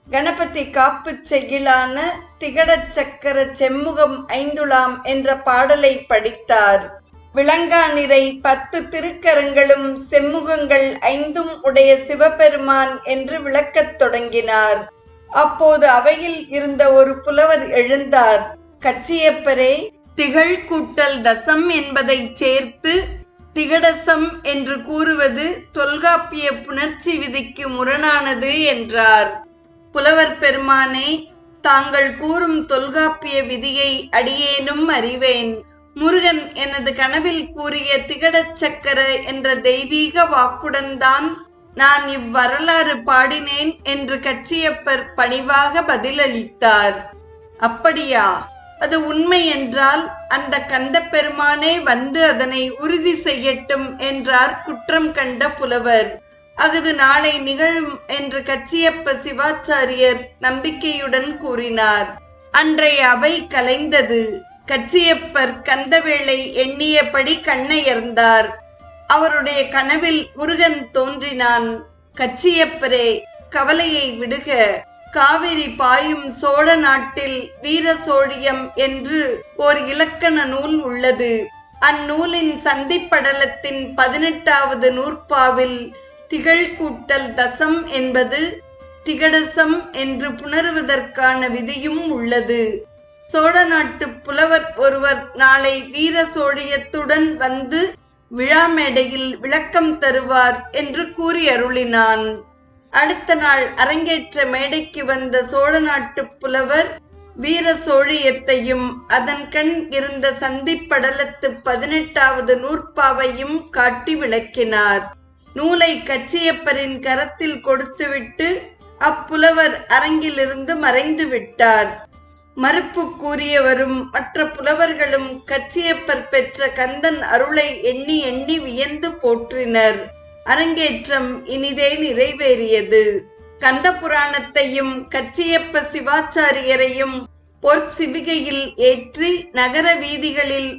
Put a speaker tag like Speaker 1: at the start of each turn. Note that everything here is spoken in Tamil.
Speaker 1: கணபதி காப்புச் செய்யுளான திகடச் சக்கர செம்முகம் ஐந்துளாம் என்ற பாடலை படித்தார். விளங்காநிறை 10 திருக்கரங்களும் செம்முகங்கள் 5ம் உடைய சிவபெருமான் என்று விளக்கத் தொடங்கினார். அப்போது அவையில் இருந்த ஒரு புலவர் எழுந்தார். கச்சியப்பரே, திகழ் கூட்டல் தசம் என்பதை சேர்த்து திகடசம் என்று கூறுவது தொல்காப்பிய புணர்ச்சி விதிக்கு முரணானது என்றார். புலவர் பெருமானே, தாங்கள் கூறும் தொல்காப்பிய விதியை அடியேனும் அறிவேன். முருகன் எனது கனவில் கூறிய திகடச் சக்கர என்ற தெய்வீக வாக்குடன் தான் நான் இவ்வரலாறு பாடினேன் என்று கச்சியப்பர் பணிவாக பதிலளித்தார். அப்படியா? அது உண்மை என்றால் அந்த கந்த பெருமானே வந்து அதனை உறுதி செய்யட்டும் என்றார் குற்றம் கண்ட புலவர். அஃது நாளை நிகழும் என்று கச்சியப்ப சிவாச்சாரியர் நம்பிக்கையுடன் கூறினார். அன்றைய அவை கலைந்தது. கச்சியப்பர் கந்தவேளை எண்ணியபடி கண்ணயர்ந்தார். அவருடைய கனவில் முருகன் தோன்றினான். கச்சியப்பரே, கவலையை விடுக. காவிரி பாயும் சோழ நாட்டில் வீர சோழியம் என்று ஓர் இலக்கண நூல் உள்ளது. அந்நூலின் சந்திப்படலத்தின் 18வது நூற்பாவில் திகழ் கூட்டல் தசம் என்பது திகடசம் என்று புணருவதற்கான விதியும் உள்ளது. சோழ நாட்டு புலவர் ஒருவர் நாளை வீர சோழியத்துடன் வந்து விழா மேடையில் விளக்கம் தருவார் என்று கூறி அருளினான். அடுத்த நாள் அரங்கேற்ற மேடைக்கு வந்த சோழ நாட்டு புலவர் வீர சோழியத்தையும் அதன் கண் இருந்த சந்திப்படலத்து 18வது நூற்பாவையும் காட்டி விளக்கினார். நூலை கச்சியப்பரின் கரத்தில் கொடுத்துவிட்டு அப்புலவர் அரங்கிலிருந்து மறைந்து விட்டார். மறுப்பு கூறியவரும் மற்ற புலவர்களும் கச்சியப்பர் பெற்ற கந்தன் அருளை எண்ணி எண்ணி வியந்து போற்றினர். அரங்கேற்றம் இனிதே நிறைவேறியது. கந்த புராணத்தையும் கச்சியப்ப சிவாச்சாரியரையும் பொற்சிவிகையில் ஏற்றி நகர வீதிகளில்